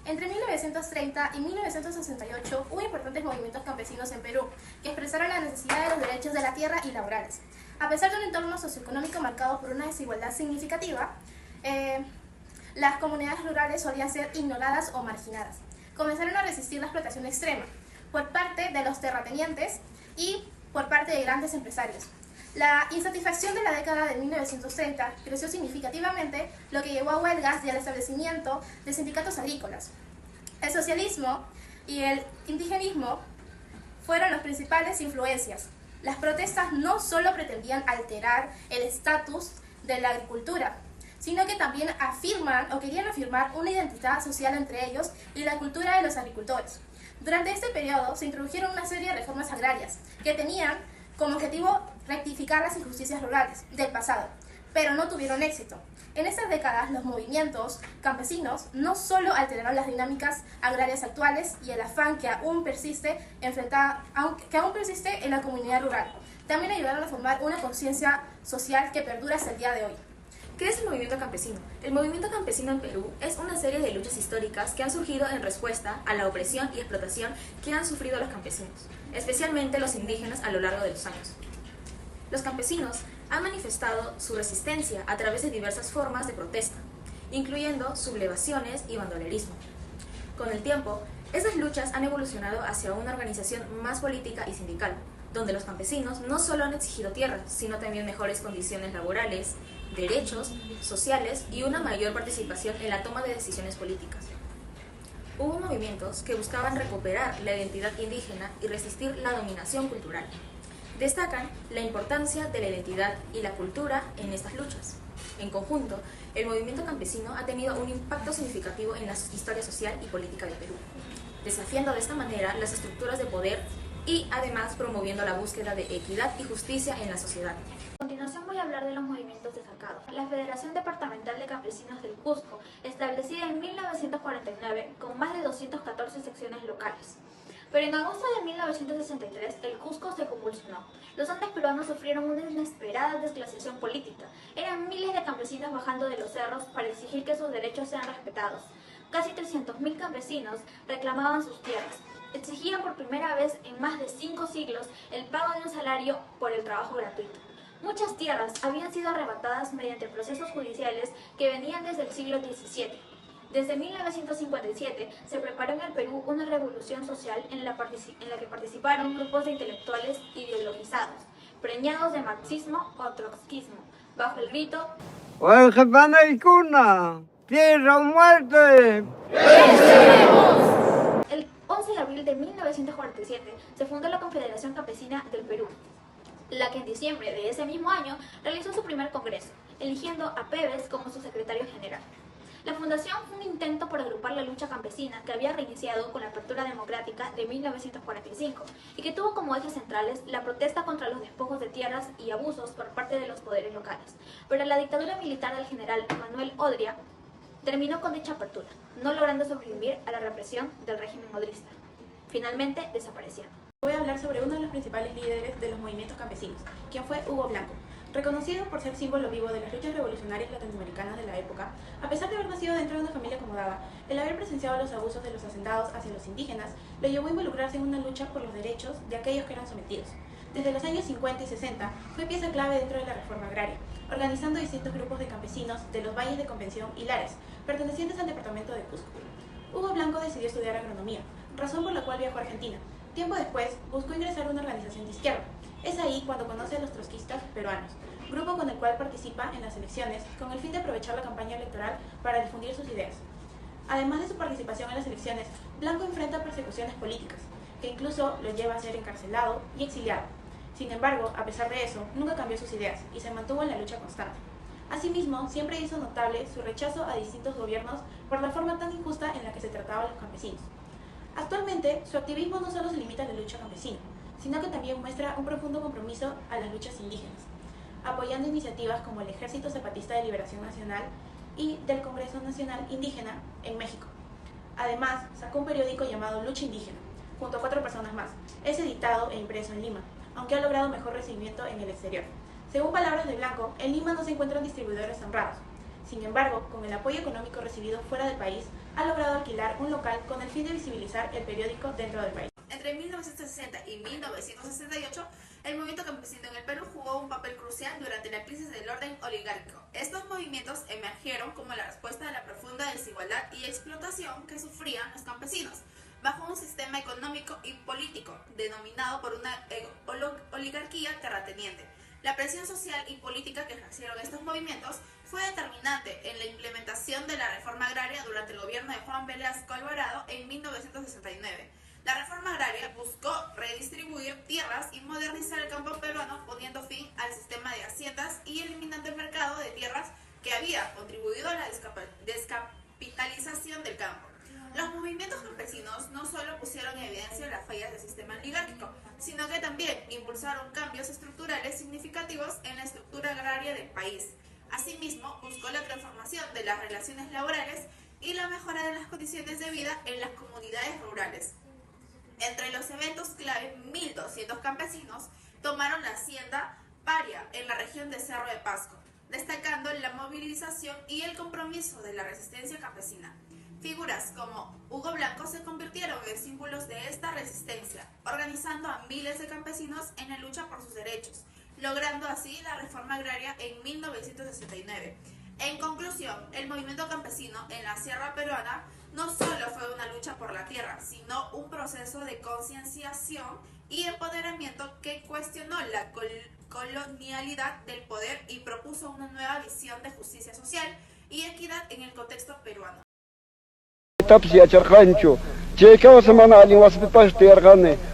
Entre 1930 y 1968 hubo importantes movimientos campesinos en Perú que expresaron la necesidad de los derechos de la tierra y laborales. A pesar de un entorno socioeconómico marcado por una desigualdad significativa, las comunidades rurales solían ser ignoradas o marginadas. Comenzaron a resistir la explotación extrema por parte de los terratenientes y por parte de grandes empresarios. La insatisfacción de la década de 1930 creció significativamente, lo que llevó a huelgas y al establecimiento de sindicatos agrícolas. El socialismo y el indigenismo fueron las principales influencias. Las protestas no solo pretendían alterar el estatus de la agricultura, sino que también querían afirmar una identidad social entre ellos y la cultura de los agricultores. Durante este periodo se introdujeron una serie de reformas agrarias que tenían como objetivo rectificar las injusticias rurales del pasado, pero no tuvieron éxito. En estas décadas, los movimientos campesinos no solo alteraron las dinámicas agrarias actuales y el afán que aún persiste en la comunidad rural, también ayudaron a formar una conciencia social que perdura hasta el día de hoy. ¿Qué es el movimiento campesino? El movimiento campesino en Perú es una serie de luchas históricas que han surgido en respuesta a la opresión y explotación que han sufrido los campesinos, especialmente los indígenas a lo largo de los años. Los campesinos han manifestado su resistencia a través de diversas formas de protesta, incluyendo sublevaciones y bandolerismo. Con el tiempo, estas luchas han evolucionado hacia una organización más política y sindical, donde los campesinos no solo han exigido tierras, sino también mejores condiciones laborales, derechos sociales y una mayor participación en la toma de decisiones políticas. Hubo movimientos que buscaban recuperar la identidad indígena y resistir la dominación cultural. Destacan la importancia de la identidad y la cultura en estas luchas. En conjunto, el movimiento campesino ha tenido un impacto significativo en la historia social y política de Perú, desafiando de esta manera las estructuras de poder y además promoviendo la búsqueda de equidad y justicia en la sociedad. A continuación voy a hablar de los movimientos destacados. La Federación Departamental de Campesinos del Cusco, establecida en 1949 con más de 214 secciones locales. Pero en agosto de 1963 el Cusco se convulsionó. Los Andes peruanos sufrieron una inesperada desglaciación política. Eran miles de campesinos bajando de los cerros para exigir que sus derechos sean respetados. Casi 300.000 campesinos reclamaban sus tierras. Exigían por primera vez en más de 5 siglos el pago de un salario por el trabajo gratuito. Muchas tierras habían sido arrebatadas mediante procesos judiciales que venían desde el siglo XVII. Desde 1957 se preparó en el Perú una revolución social en la que participaron grupos de intelectuales ideologizados, preñados de marxismo o trotskismo, bajo el grito ¡Tierra o muerte! El 11 de abril de 1947 se fundó la Confederación Campesina del Perú, la que en diciembre de ese mismo año realizó su primer congreso, eligiendo a Pebes como su secretario general. La fundación fue un intento por agrupar la lucha campesina que había reiniciado con la apertura democrática de 1945 y que tuvo como ejes centrales la protesta contra los despojos de tierras y abusos por parte de los poderes locales. Pero la dictadura militar del general Manuel Odría terminó con dicha apertura, no logrando sobrevivir a la represión del régimen odrista. Finalmente desapareció. Voy a hablar sobre uno de los principales líderes de los movimientos campesinos, quien fue Hugo Blanco. Reconocido por ser símbolo vivo de las luchas revolucionarias latinoamericanas de la época, a pesar de haber nacido dentro de una familia acomodada, el haber presenciado los abusos de los hacendados hacia los indígenas lo llevó a involucrarse en una lucha por los derechos de aquellos que eran sometidos. Desde los años 50 y 60 fue pieza clave dentro de la reforma agraria, organizando distintos grupos de campesinos de los valles de Convención y Lares, pertenecientes al departamento de Cusco. Hugo Blanco decidió estudiar agronomía, razón por la cual viajó a Argentina. Tiempo después, buscó ingresar a una organización de izquierda. Es ahí cuando conoce a los trotskistas peruanos, grupo con el cual participa en las elecciones con el fin de aprovechar la campaña electoral para difundir sus ideas. Además de su participación en las elecciones, Blanco enfrenta persecuciones políticas, que incluso lo lleva a ser encarcelado y exiliado. Sin embargo, a pesar de eso, nunca cambió sus ideas y se mantuvo en la lucha constante. Asimismo, siempre hizo notable su rechazo a distintos gobiernos por la forma tan injusta en la que se trataba a los campesinos. Actualmente, su activismo no solo se limita a la lucha campesina, sino que también muestra un profundo compromiso a las luchas indígenas, apoyando iniciativas como el Ejército Zapatista de Liberación Nacional y del Congreso Nacional Indígena en México. Además, sacó un periódico llamado Lucha Indígena, junto a 4 personas más. Es editado e impreso en Lima, aunque ha logrado mejor recibimiento en el exterior. Según palabras de Blanco, en Lima no se encuentran distribuidores honrados. Sin embargo, con el apoyo económico recibido fuera del país, ha logrado alquilar un local con el fin de visibilizar el periódico dentro del país. Entre 1960 y 1968, el movimiento campesino en el Perú jugó un papel crucial durante la crisis del orden oligárquico. Estos movimientos emergieron como la respuesta a la profunda desigualdad y explotación que sufrían los campesinos, bajo un sistema económico y político denominado por una oligarquía terrateniente. La presión social y política que ejercieron estos movimientos fue determinante en la implementación de la reforma agraria durante el gobierno de Juan Velasco Alvarado en 1969. La reforma agraria buscó redistribuir tierras y modernizar el campo peruano, poniendo fin al sistema de haciendas y eliminando el mercado de tierras que había contribuido a la descapitalización del campo. Los movimientos campesinos no solo pusieron en evidencia las fallas del sistema oligárquico, sino que también impulsaron cambios estructurales significativos en la estructura agraria del país. Asimismo, buscó la transformación de las relaciones laborales y la mejora de las condiciones de vida en las comunidades rurales. Entre los eventos clave, 1.200 campesinos tomaron la hacienda Paria en la región de Cerro de Pasco, destacando la movilización y el compromiso de la resistencia campesina. Figuras como Hugo Blanco se convirtieron en símbolos de esta resistencia, organizando a miles de campesinos en la lucha por sus derechos, logrando así la reforma agraria en 1969. En conclusión, el movimiento campesino en la sierra peruana no solo fue una lucha por la tierra, sino un proceso de concienciación y empoderamiento que cuestionó la colonialidad del poder y propuso una nueva visión de justicia social y equidad en el contexto peruano. Tapsi acharqanchu, chay kawsaman allin wasipipas tiyarqani.